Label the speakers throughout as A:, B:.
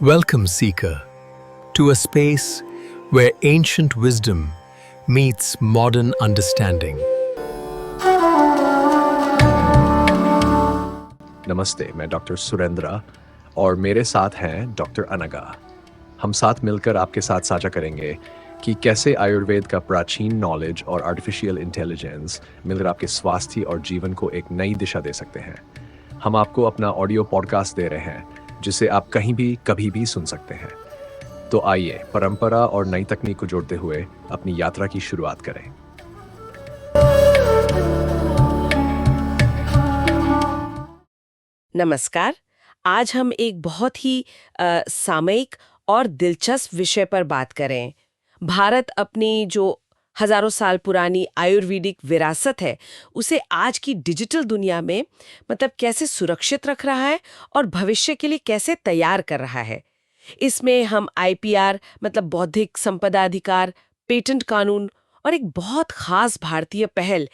A: Welcome, Seeker, to a space where ancient wisdom meets modern understanding.
B: नमस्ते, मैं doctor Surendra और मेरे साथ हैं डॉक्टर अनगा। हम साथ मिलकर आपके साथ साझा करेंगे कि कैसे आयुर्वेद का प्राचीन नॉलेज और आर्टिफिशियल इंटेलिजेंस मिलकर आपके स्वास्थ्य और जीवन को एक नई दिशा दे सकते हैं। हम आपको अपना ऑडियो पॉडकास्ट दे रहे हैं जिसे आप कहीं भी कभी भी सुन सकते हैं। तो आइए परंपरा और नई तकनीक को जोड़ते हुए अपनी यात्रा की शुरुआत करें।
C: नमस्कार। आज हम एक बहुत ही सामयिक और दिलचस्प विषय पर बात करें। भारत अपनी जो हजारों साल पुरानी आयुर्वेदिक विरासत है उसे आज की डिजिटल दुनिया में कैसे सुरक्षित रख रहा है और भविष्य के लिए कैसे तैयार कर रहा है। इसमें हम आईपीआर बौद्धिक संपदा अधिकार, पेटेंट कानून और एक बहुत खास भारतीय पहल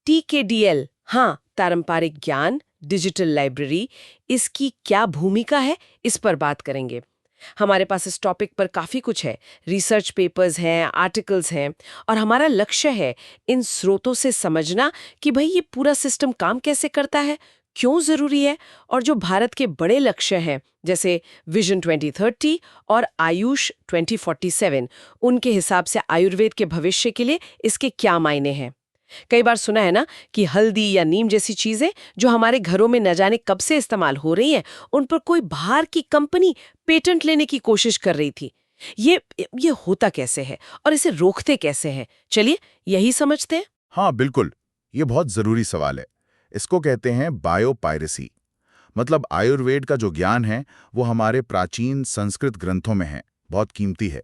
C: टीकेडीएल, पारंपरिक ज्ञान डिजिटल लाइब्रेरी, इसकी क्या भूमिका है, इस पर बात करेंगे। हमारे पास इस टॉपिक पर काफी कुछ है, रिसर्च पेपर्स हैं, आर्टिकल्स हैं, और हमारा लक्ष्य है इन स्रोतों से समझना कि भाई ये पूरा सिस्टम काम कैसे करता है, क्यों जरूरी है, और जो भारत के बड़े लक्ष्य हैं जैसे विजन 2030 और आयुष 2047, उनके हिसाब से आयुर्वेद के भविष्य के लिए इसके क्या मायने हैं। कई बार सुना है ना कि हल्दी या नीम जैसी चीजें जो हमारे घरों में न जाने कब से इस्तेमाल हो रही हैं, उन पर कोई बाहर की कंपनी पेटेंट लेने की कोशिश कर रही थी। ये होता कैसे है और इसे रोकते कैसे हैं? चलिए यही समझते हैं।
D: हाँ बिल्कुल, ये बहुत जरूरी सवाल है। इसको कहते हैं बायोपायरेसी। मतलब आयुर्वेद का जो ज्ञान है वो हमारे प्राचीन संस्कृत ग्रंथों में है, बहुत कीमती है,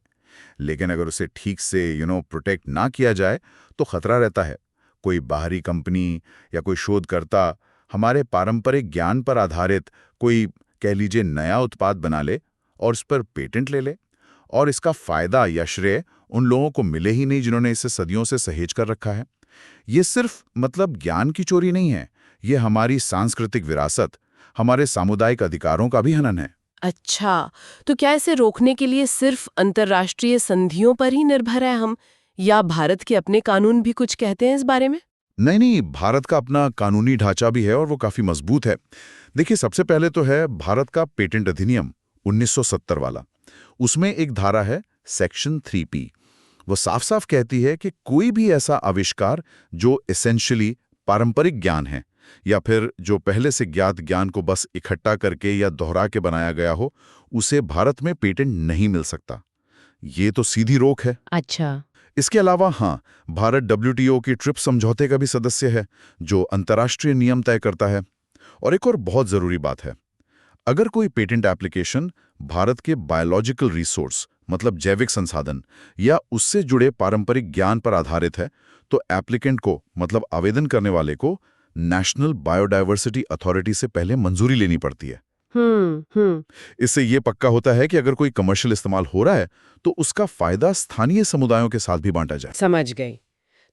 D: लेकिन अगर उसे ठीक से प्रोटेक्ट ना किया जाए तो खतरा रहता है। कोई बाहरी कंपनी या कोई शोधकर्ता हमारे पारंपरिक ज्ञान पर आधारित कोई कह लीजिए नया उत्पाद बना ले और उस पर पेटेंट ले ले, और इसका फायदा या श्रेय उन लोगों को मिले ही नहीं जिन्होंने इसे सदियों से सहेज कर रखा है। ये सिर्फ ज्ञान की चोरी नहीं है, ये हमारी सांस्कृतिक विरासत, हमारे सामुदायिक अधिकारों का भी हनन है।
C: अच्छा, तो क्या इसे रोकने के लिए सिर्फ अंतर्राष्ट्रीय संधियों पर ही निर्भर है हम, या भारत के अपने कानून भी कुछ कहते हैं इस बारे में?
D: नहीं, भारत का अपना कानूनी ढांचा भी है और वो काफी मजबूत है। देखिए, सबसे पहले तो है भारत का पेटेंट अधिनियम 1970 वाला। उसमें एक धारा है सेक्शन 3P। वो साफ साफ कहती है कि कोई भी ऐसा आविष्कार जो एसेंशियली पारंपरिक ज्ञान है या फिर जो पहले से ज्ञात ज्ञान को बस इकट्ठा करके या दोहरा के बनाया गया हो, उसे भारत में पेटेंट नहीं मिल सकता। ये तो सीधी रोक है।
C: अच्छा।
D: इसके अलावा भारत WTO की ट्रिप्स समझौते का भी सदस्य है, जो अंतर्राष्ट्रीय नियम तय करता है। और एक और बहुत जरूरी बात है, अगर कोई पेटेंट एप्लीकेशन भारत के बायोलॉजिकल रिसोर्स जैविक संसाधन या उससे जुड़े पारंपरिक ज्ञान पर आधारित है, तो एप्लीकेंट को आवेदन करने वाले को नेशनल बायोडायवर्सिटी अथॉरिटी से पहले मंजूरी लेनी पड़ती है। इससे ये पक्का होता है कि अगर कोई कमर्शियल इस्तेमाल हो रहा है तो उसका फायदा स्थानीय समुदायों के साथ भी बांटा जाए।
C: समझ गई।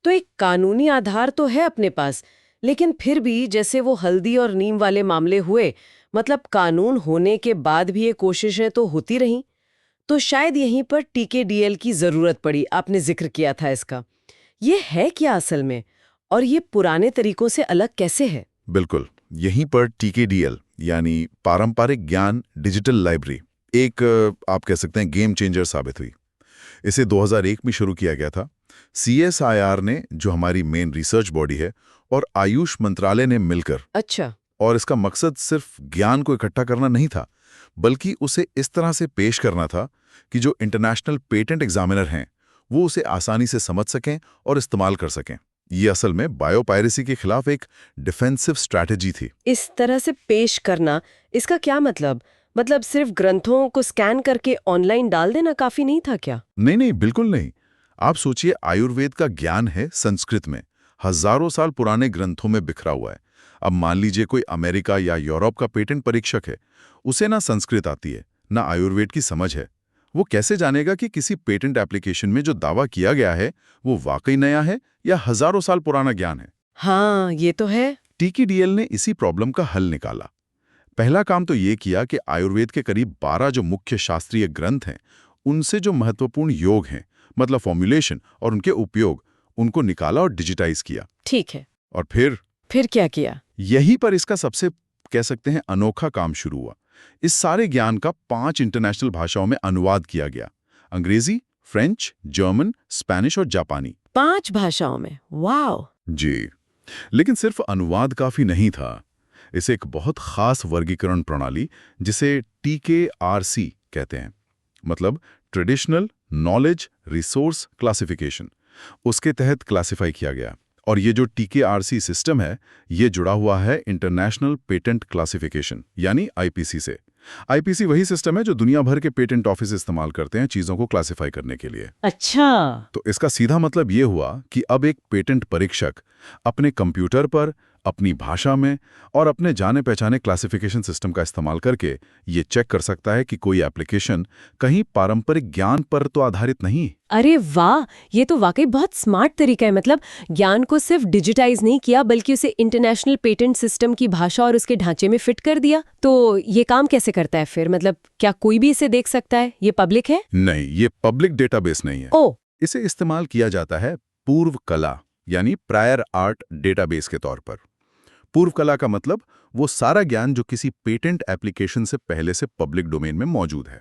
C: तो एक कानूनी आधार तो है अपने पास, लेकिन फिर भी जैसे वो हल्दी और नीम वाले मामले हुए, कानून होने के बाद भी ये कोशिशें तो होती रहीं। तो शायद यहीं पर टीकेडीएल की जरूरत पड़ी। आपने जिक्र किया था इसका। ये है क्या असल में, और ये पुराने तरीकों से अलग कैसे है?
D: बिल्कुल, यहीं पर टीकेडीएल यानी पारंपरिक ज्ञान डिजिटल लाइब्रेरी एक आप कह सकते हैं गेम चेंजर साबित हुई। इसे 2001 में शुरू किया गया था। CSIR ने, जो हमारी मेन रिसर्च बॉडी है, और आयुष मंत्रालय ने मिलकर।
C: अच्छा।
D: और इसका मकसद सिर्फ ज्ञान को इकट्ठा करना नहीं था, बल्कि उसे इस तरह से पेश करना था कि जो इंटरनेशनल पेटेंट एग्जामिनर हैं वो उसे आसानी से समझ सकें और इस्तेमाल कर सकें। ये असल में बायोपायरेसी के खिलाफ एक डिफेंसिव स्ट्रैटेजी थी।
C: इस तरह से पेश करना, इसका क्या मतलब सिर्फ ग्रंथों को स्कैन करके ऑनलाइन डाल देना काफी नहीं था क्या?
D: नहीं, बिल्कुल नहीं। आप सोचिए, आयुर्वेद का ज्ञान है संस्कृत में, हजारों साल पुराने ग्रंथों में बिखरा हुआ है। अब मान लीजिए कोई अमेरिका या यूरोप का पेटेंट परीक्षक है, उसे ना संस्कृत आती है ना आयुर्वेद की समझ है। वो कैसे जानेगा कि किसी पेटेंट एप्लीकेशन में जो दावा किया गया है वो वाकई नया है या हजारों साल पुराना ज्ञान है?
C: हाँ, ये तो है।
D: टीकेडीएल ने इसी प्रॉब्लम का हल निकाला। पहला काम तो ये किया कि आयुर्वेद के करीब 12 जो मुख्य शास्त्रीय ग्रंथ हैं, उनसे जो महत्वपूर्ण योग हैं, मतलब फॉर्मुलेशन और उनके उपयोग, उनको निकाला और डिजिटाइज किया।
C: ठीक है।
D: और फिर
C: क्या किया?
D: यहीं पर इसका सबसे कह सकते हैं अनोखा काम शुरू हुआ। इस सारे ज्ञान का 5 इंटरनेशनल भाषाओं में अनुवाद किया गया। अंग्रेजी, फ्रेंच, जर्मन, स्पेनिश और जापानी।
C: 5 भाषाओं में? वाओ!
D: जी, लेकिन सिर्फ अनुवाद काफी नहीं था। इसे एक बहुत खास वर्गीकरण प्रणाली, जिसे TKRC कहते हैं, मतलब ट्रेडिशनल नॉलेज रिसोर्स क्लासिफिकेशन, उसके तहत क्लासिफाई किया गया। और ये जो TKRC सिस्टम है, ये जुड़ा हुआ है इंटरनेशनल पेटेंट क्लासिफिकेशन यानी IPC से। IPC वही सिस्टम है जो दुनिया भर के पेटेंट ऑफिस इस्तेमाल करते हैं चीजों को क्लासिफाई करने के लिए।
C: अच्छा।
D: तो इसका सीधा मतलब ये हुआ कि अब एक पेटेंट परीक्षक अपने कंप्यूटर पर, अपनी भाषा में और अपने जाने पहचाने क्लासिफिकेशन सिस्टम का इस्तेमाल करके ये चेक कर सकता है कि कोई एप्लीकेशन कहीं पारंपरिक ज्ञान पर तो आधारित नहीं।
C: अरे वाह, ये तो वाकई बहुत स्मार्ट तरीका है। मतलब ज्ञान को सिर्फ डिजिटाइज नहीं किया बल्कि उसे इंटरनेशनल पेटेंट सिस्टम की भाषा और उसके ढांचे में फिट कर दिया। तो ये काम कैसे करता है फिर? मतलब क्या कोई भी इसे देख सकता है? ये पब्लिक है?
D: नहीं, ये पब्लिक डेटाबेस नहीं है।
C: ओ,
D: इसे इस्तेमाल किया जाता है पूर्व कला यानी प्रायर आर्ट डेटाबेस के तौर पर। पूर्व कला का मतलब वो सारा ज्ञान जो किसी पेटेंट एप्लीकेशन से पहले से पब्लिक डोमेन में मौजूद है।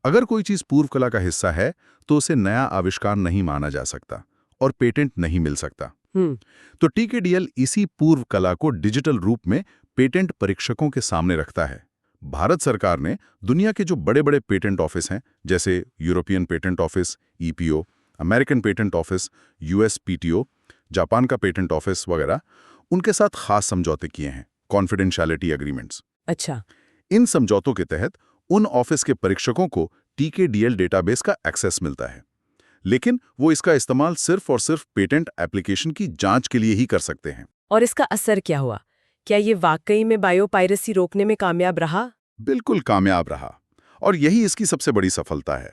D: अगर कोई चीज पूर्व कला का हिस्सा है तो उसे नया आविष्कार नहीं माना जा सकता और पेटेंट नहीं मिल सकता। तो TKDL इसी पूर्व कला को डिजिटल रूप में पेटेंट परीक्षकों के सामने रखता है। भारत सरकार ने दुनिया के जो बड़े बड़े पेटेंट ऑफिस हैं, जैसे European patent office EPO, American patent office USPTO, Japan का पेटेंट ऑफिस वगैरह, उनके साथ खास समझौते किए हैं, कॉन्फिडेंशियलिटी एग्रीमेंट्स।
C: अच्छा।
D: इन समझौतों के तहत उन ऑफिस के परीक्षकों को TKDL डेटाबेस का एक्सेस मिलता है, लेकिन वो इसका इस्तेमाल सिर्फ और सिर्फ पेटेंट एप्लीकेशन की जांच के लिए ही कर सकते हैं।
C: और इसका असर क्या हुआ? क्या ये वाकई में बायोपायरेसी रोकने में कामयाब रहा?
D: बिल्कुल कामयाब रहा, और यही इसकी सबसे बड़ी सफलता है।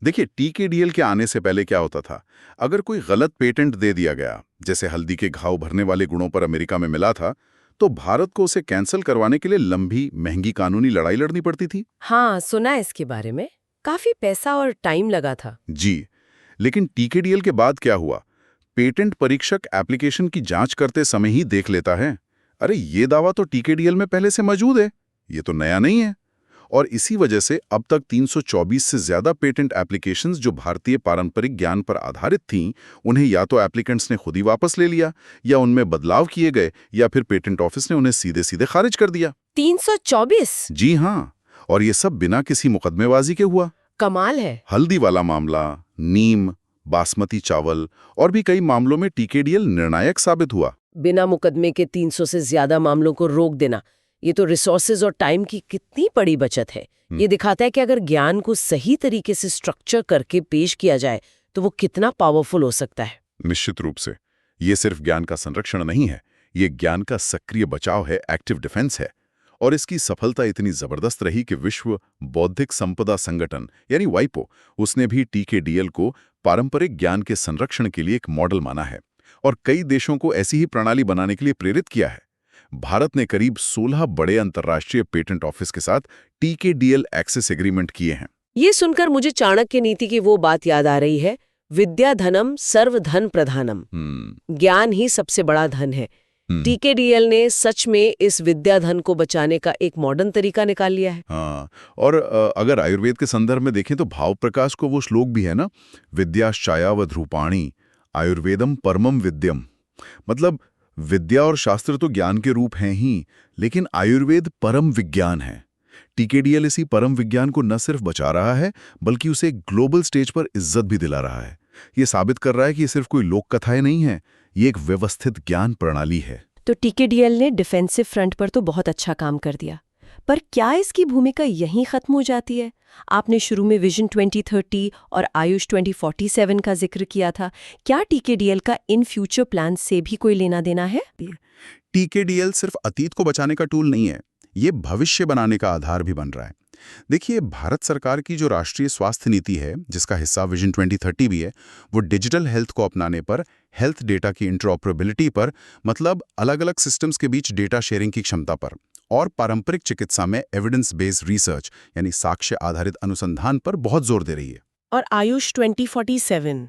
D: देखिए, TKDL के आने से पहले क्या होता था, अगर कोई गलत पेटेंट दे दिया गया, जैसे हल्दी के घाव भरने वाले गुणों पर अमेरिका में मिला था, तो भारत को उसे कैंसिल करवाने के लिए लंबी महंगी कानूनी लड़ाई लड़नी पड़ती थी।
C: हाँ, सुना है इसके बारे में। काफी पैसा और टाइम लगा था।
D: जी, लेकिन TKDL के बाद क्या हुआ, पेटेंट परीक्षक एप्लीकेशन की जांच करते समय ही देख लेता है, अरे ये दावा तो TKDL में पहले से मौजूद है, ये तो नया नहीं है। और इसी वजह से अब तक 324 से ज्यादा पेटेंट एप्लीकेशंस जो भारतीय पारंपरिक ज्ञान पर आधारित थीं, उन्हें या तो एप्लीकेंट्स ने खुद ही वापस ले लिया, या उनमें बदलाव किए गए, या फिर पेटेंट ऑफिस ने उन्हें सीधे सीधे खारिज कर दिया।
C: 324?
D: जी हाँ, और ये सब बिना किसी मुकदमेबाजी के हुआ।
C: कमाल है।
D: हल्दी वाला मामला, नीम, बासमती चावल और भी कई मामलों में TKDL निर्णायक साबित हुआ।
C: बिना मुकदमे के 300 से ज्यादा मामलों को रोक देना, ये तो रिसोर्सेज और टाइम की कितनी बड़ी बचत है। ये दिखाता है कि अगर ज्ञान को सही तरीके से स्ट्रक्चर करके पेश किया जाए तो वो कितना पावरफुल हो सकता है।
D: निश्चित रूप से ये सिर्फ ज्ञान का संरक्षण नहीं है, ये ज्ञान का सक्रिय बचाव है, एक्टिव डिफेंस है। और इसकी सफलता इतनी जबरदस्त रही कि विश्व बौद्धिक संपदा संगठन यानी WIPO, उसने भी TKDL को पारंपरिक ज्ञान के संरक्षण के लिए एक मॉडल माना है और कई देशों को ऐसी ही प्रणाली बनाने के लिए प्रेरित किया है। भारत ने करीब 16 बड़े अंतर्राष्ट्रीय पेटेंट ऑफिस के साथ TKDL एक्सेस एग्रीमेंट किए हैं।
C: ये सुनकर मुझे चाणक्य नीति की वो बात याद आ रही है, विद्या धनम सर्वधन प्रधानम। ज्ञान ही सबसे बड़ा धन है। TKDL ने सच में इस विद्या धन को बचाने का एक मॉडर्न तरीका निकाल लिया है।
D: हाँ, और अगर आयुर्वेद के संदर्भ में देखें तो भाव प्रकाश को वो श्लोक भी है ना, विद्याश्चायावध रूपाणी आयुर्वेदम परमम विद्यम। मतलब विद्या और शास्त्र तो ज्ञान के रूप हैं ही, लेकिन आयुर्वेद परम विज्ञान है। TKDL इसी परम विज्ञान को न सिर्फ बचा रहा है, बल्कि उसे ग्लोबल स्टेज पर इज्जत भी दिला रहा है। ये साबित कर रहा है कि ये सिर्फ कोई लोक कथाएं नहीं है, ये एक व्यवस्थित ज्ञान प्रणाली है।
C: तो TKDL ने डिफेंसिव फ्रंट पर तो बहुत अच्छा काम कर दिया, पर क्या इसकी भूमिका यहीं खत्म हो जाती है? आपने शुरू में विजन 2030 और आयुष 2047 का जिक्र किया था। क्या TKDL का इन फ्यूचर प्लान से भी कोई लेना देना है?
D: TKDL सिर्फ अतीत को बचाने का टूल नहीं है, ये भविष्य बनाने का आधार भी बन रहा है। देखिए, भारत सरकार की जो राष्ट्रीय स्वास्थ्य नीति है, जिसका हिस्सा विजन 2030 भी है, वो डिजिटल हेल्थ को अपनाने पर, हेल्थ डेटा की इंटरऑपरेबिलिटी पर, मतलब अलग अलग सिस्टम्स के बीच डेटा शेयरिंग की क्षमता पर, और पारंपरिक चिकित्सा में एविडेंस बेस्ड रिसर्च यानी साक्ष्य आधारित अनुसंधान पर बहुत जोर दे रही है।
C: और आयुष 2047,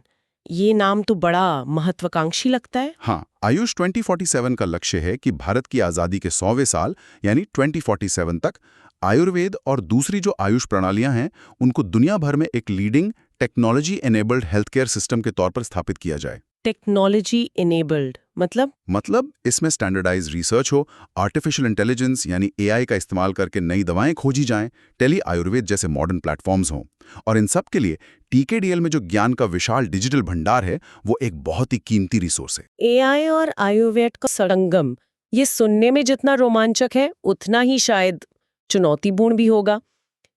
C: ये नाम तो बड़ा महत्वाकांक्षी लगता है।
D: हाँ, आयुष 2047 का लक्ष्य है कि भारत की आज़ादी के 100वें साल यानी 2047 तक आयुर्वेद और दूसरी जो आयुष प्रणालियां हैं उनको दुनिया भर में एक leading technology enabled health care system के तौर पर स्थापित किया जाए।
C: टेक्नोलॉजी इनेबल्ड मतलब
D: इसमें स्टैंडर्डाइज रिसर्च हो, आर्टिफिशियल इंटेलिजेंस यानी एआई का इस्तेमाल करके नई दवाएं खोजी जाएं, टेली आयुर्वेद जैसे मॉडर्न प्लेटफॉर्म्स हों। और इन सब के लिए टीकेडीएल में जो ज्ञान का विशाल डिजिटल भंडार है वो एक बहुत ही कीमती रिसोर्स है।
C: एआई और आयुर्वेद का संगम, ये सुनने में जितना रोमांचक है उतना ही शायद चुनौतीपूर्ण भी होगा।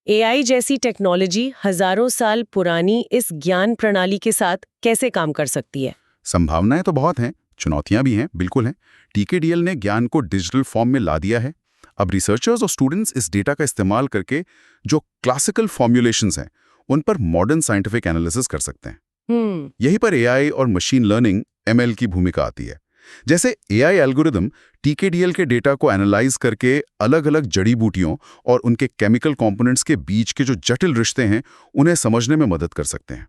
C: एआई जैसी टेक्नोलॉजी हजारों साल पुरानी इस ज्ञान प्रणाली के साथ कैसे काम कर सकती है?
D: संभावनाएं तो बहुत हैं, चुनौतियां भी हैं, बिल्कुल हैं। टीकेडीएल ने ज्ञान को डिजिटल फॉर्म में ला दिया है। अब रिसर्चर्स और स्टूडेंट्स इस डेटा का इस्तेमाल करके जो क्लासिकल फॉर्मुलेशंस हैं उन पर मॉडर्न साइंटिफिक एनालिसिस कर सकते हैं। यहीं पर एआई और मशीन लर्निंग एमएल की भूमिका आती है। जैसे एआई एल्गोरिदम टीकेडीएल के डेटा को एनालाइज करके अलग अलग जड़ी बूटियों और उनके केमिकल कंपोनेंट्स के बीच के जो जटिल रिश्ते हैं उन्हें समझने में मदद कर सकते हैं।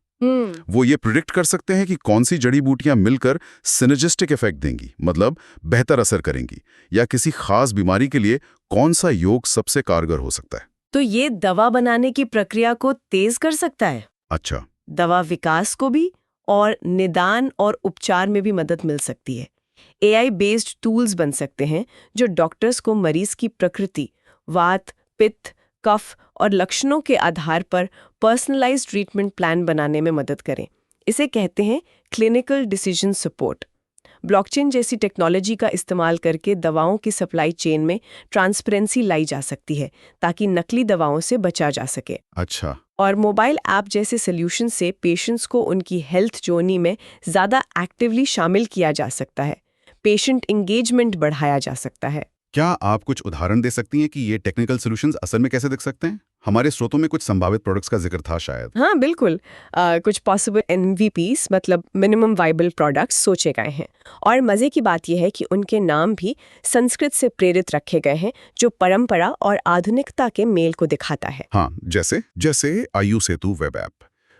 D: वो ये प्रिडिक्ट कर सकते हैं कि कौन सी जड़ी बूटियां मिलकर सिनर्जिस्टिक इफेक्ट देंगी, मतलब बेहतर असर करेंगी, या किसी खास बीमारी के लिए कौन सा योग सबसे कारगर हो सकता है।
C: तो ये दवा बनाने की प्रक्रिया को तेज कर सकता है।
D: अच्छा,
C: दवा विकास को भी और निदान और उपचार में भी मदद मिल सकती है। एआई बेस्ड टूल्स बन सकते हैं जो डॉक्टर्स को मरीज की प्रकृति, वात, पित्त, कफ और लक्षणों के आधार पर पर्सनलाइज्ड ट्रीटमेंट प्लान बनाने में मदद करें। इसे कहते हैं क्लिनिकल डिसीजन सपोर्ट। ब्लॉकचेन जैसी टेक्नोलॉजी का इस्तेमाल करके दवाओं की सप्लाई चेन में ट्रांसपेरेंसी लाई जा सकती है ताकि नकली दवाओं से बचा जा सके।
D: अच्छा।
C: और मोबाइल ऐप जैसे सॉल्यूशन से पेशेंट्स को उनकी हेल्थ जर्नी में ज़्यादा एक्टिवली शामिल किया जा सकता है। पेशेंट एंगेजमेंट बढ़ाया जा सकता है।
D: क्या आप कुछ उदाहरण दे सकती हैं कि ये टेक्निकल सॉल्यूशंस असल में कैसे दिख सकते हैं? हमारे स्रोतों में कुछ संभावित प्रोडक्ट्स का जिक्र था शायद।
C: हाँ बिल्कुल, कुछ पॉसिबल एमवीपीज मतलब मिनिमम वाइबल प्रोडक्ट्स सोचे गए हैं। और मज़े की बात यह है कि उनके नाम भी संस्कृत से प्रेरित रखे गए हैं जो परंपरा और आधुनिकता के मेल को दिखाता है।
D: हाँ, जैसे आयु सेतु वेब ऐप।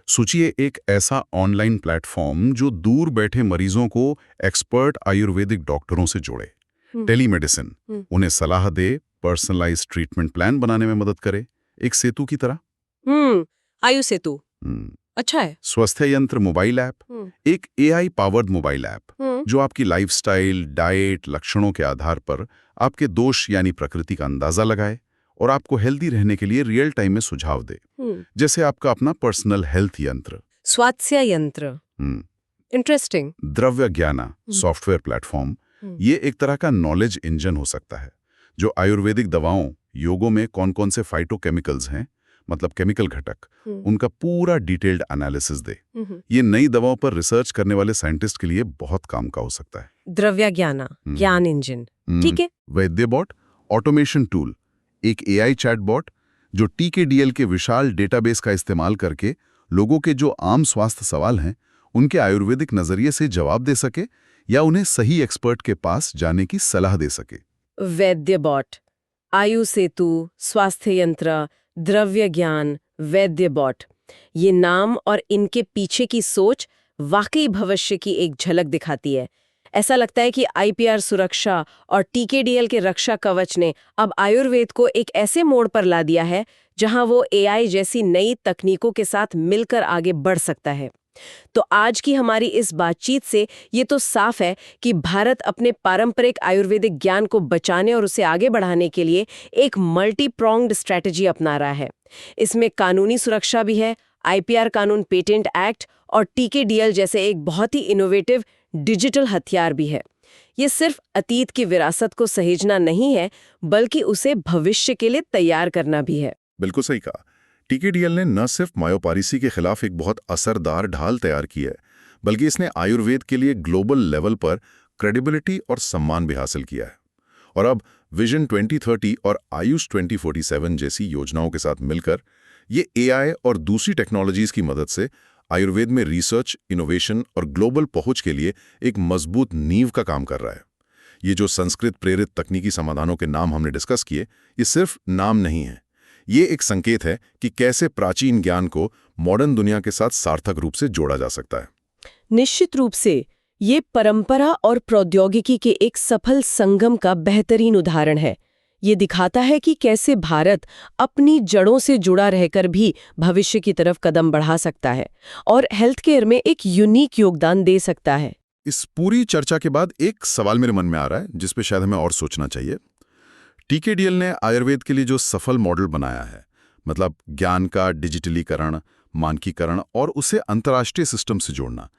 D: सोचिए, एक ऐसा ऑनलाइन प्लेटफॉर्म जो दूर बैठे मरीजों को एक्सपर्ट आयुर्वेदिक डॉक्टरों से जोड़े, टेलीमेडिसिन, उन्हें सलाह दे, पर्सनलाइज्ड ट्रीटमेंट प्लान बनाने में मदद करे, एक सेतु की तरह।
C: आयु सेतु अच्छा है।
D: स्वास्थ्य यंत्र मोबाइल ऐप, एक एआई पावर्ड मोबाइल ऐप जो आपकी लाइफस्टाइल, डाइट, लक्षणों के आधार पर आपके दोष यानी प्रकृति का अंदाजा लगाए और आपको हेल्दी रहने के लिए रियल टाइम में सुझाव दे। जैसे आपका अपना पर्सनल हेल्थ यंत्र।
C: स्वास्थ्य यंत्र, इंटरेस्टिंग।
D: द्रव्य ज्ञाना सॉफ्टवेयर प्लेटफॉर्म, ये एक तरह का नॉलेज इंजन हो सकता है जो आयुर्वेदिक दवाओं, योगों में कौन कौन से फाइटोकेमिकल्स हैं, मतलब केमिकल घटक, उनका पूरा डिटेल्ड एनालिसिस दे। ये नई दवाओं पर रिसर्च करने वाले साइंटिस्ट के लिए बहुत काम का हो सकता है।
C: द्रव्य ज्ञाना, ज्ञान इंजन, ठीक है।
D: वैद्य बॉट, ऑटोमेशन टूल, एक एआई चैटबॉट जो टीकेडीएल के विशाल डेटाबेस का इस्तेमाल करके लोगों के जो आम स्वास्थ्य सवाल हैं उनके आयुर्वेदिक नजरिए से जवाब दे सके या उन्हें सही एक्सपर्ट के पास जाने की सलाह दे सके।
C: वैद्य बॉट, आयु सेतु, स्वास्थ्य यंत्र, द्रव्य ज्ञान, वैद्य बॉट, ये नाम और इनके पीछे की सोच वाकई भविष्य की एक झलक दिखाती है। ऐसा लगता है कि आईपीआर सुरक्षा और टीकेडीएल के रक्षा कवच ने अब आयुर्वेद को एक ऐसे मोड़ पर ला दिया है जहां वो एआई जैसी नई तकनीकों के साथ मिलकर आगे बढ़ सकता है। तो आज की हमारी इस बातचीत से ये तो साफ है कि भारत अपने पारंपरिक आयुर्वेदिक ज्ञान को बचाने और उसे आगे बढ़ाने के लिए एक मल्टी प्रोंग्ड स्ट्रैटेजी अपना रहा है। इसमें कानूनी सुरक्षा भी है, आईपीआर कानून, पेटेंट एक्ट और टीकेडीएल जैसे एक बहुत ही इनोवेटिव डिजिटल हथियार भी है। ये सिर्फ अतीत की विरासत को सहेजना नहीं है, बल्कि उसे भविष्य के लिए तैयार करना भी है।
D: बिल्कुल सही कहा। टीकेडीएल ने न सिर्फ मायोपायरेसी के खिलाफ एक बहुत असरदार ढाल तैयार की है, बल्कि इसने आयुर्वेद के लिए ग्लोबल लेवल पर क्रेडिबिलिटी और सम्मान भी हासिल किया है। और अब विजन 2030 और आयुष 2047 जैसी योजनाओं के साथ मिलकर ये एआई और दूसरी टेक्नोलॉजीज की मदद से आयुर्वेद में रिसर्च, इनोवेशन और ग्लोबल पहुंच के लिए एक मजबूत नींव का काम कर रहा है। ये जो संस्कृत प्रेरित तकनीकी समाधानों के नाम हमने डिस्कस किए, ये सिर्फ नाम नहीं है। ये एक संकेत है कि कैसे प्राचीन ज्ञान को मॉडर्न दुनिया के साथ सार्थक रूप से जोड़ा जा सकता है।
C: निश्चित रूप से ये परंपरा और प्रौद्योगिकी के एक सफल संगम का बेहतरीन उदाहरण है। ये दिखाता है कि कैसे भारत अपनी जड़ों से जुड़ा रहकर भी भविष्य की तरफ कदम बढ़ा सकता है और हेल्थ केयर में एक यूनिक योगदान दे सकता है।
D: इस पूरी चर्चा के बाद एक सवाल मेरे मन में आ रहा है जिस पे शायद हमें और सोचना चाहिए। टीकेडीएल ने आयुर्वेद के लिए जो सफल मॉडल बनाया है, मतलब ज्ञान का डिजिटलीकरण, मानकीकरण और उसे अंतर्राष्ट्रीय सिस्टम से जोड़ना,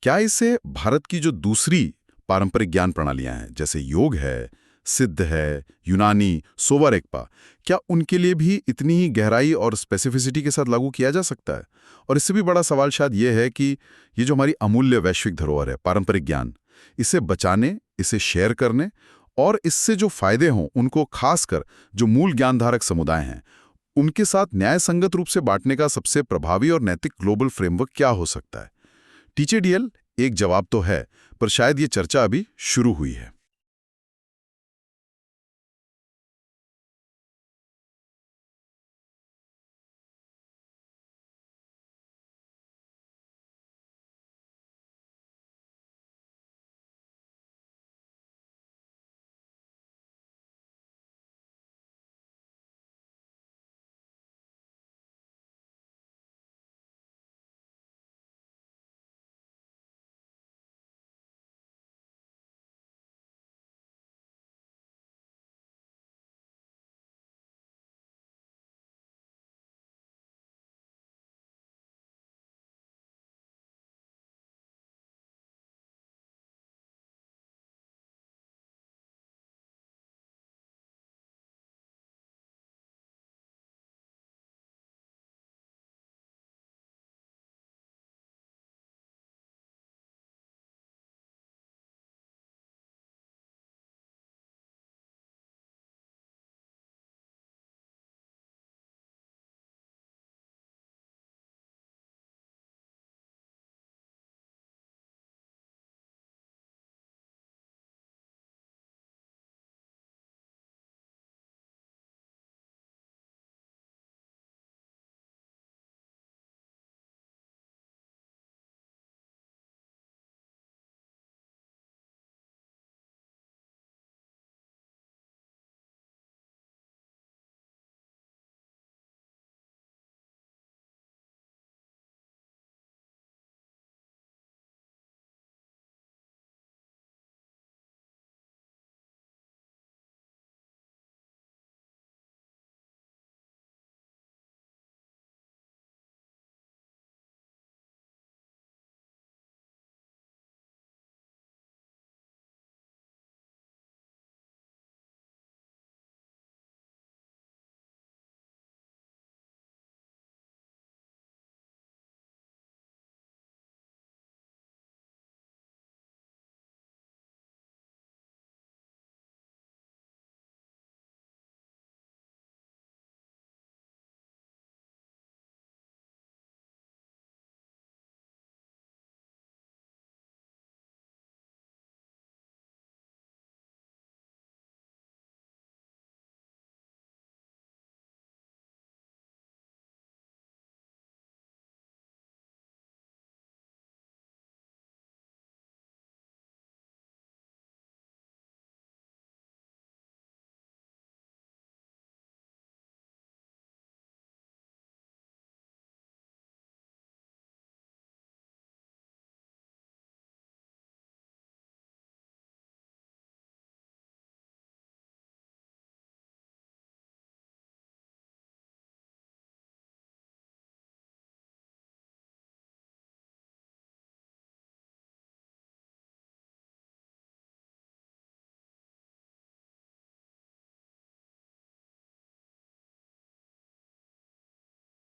D: क्या इससे भारत की जो दूसरी पारंपरिक ज्ञान प्रणालियां हैं जैसे योग है, सिद्ध है, यूनानी, सोवा रिगपा, क्या उनके लिए भी इतनी ही गहराई और स्पेसिफिसिटी के साथ लागू किया जा सकता है? और इससे भी बड़ा सवाल शायद ये है कि ये जो हमारी अमूल्य वैश्विक धरोहर है, पारंपरिक ज्ञान, इसे बचाने, इसे शेयर करने और इससे जो फायदे हों उनको खासकर जो मूल ज्ञानधारक समुदाय हैं उनके साथ न्याय संगत रूप से बांटने का सबसे प्रभावी और नैतिक ग्लोबल फ्रेमवर्क क्या हो सकता है? टीकेडीएल एक जवाब तो है, पर शायद ये चर्चा अभी शुरू हुई है।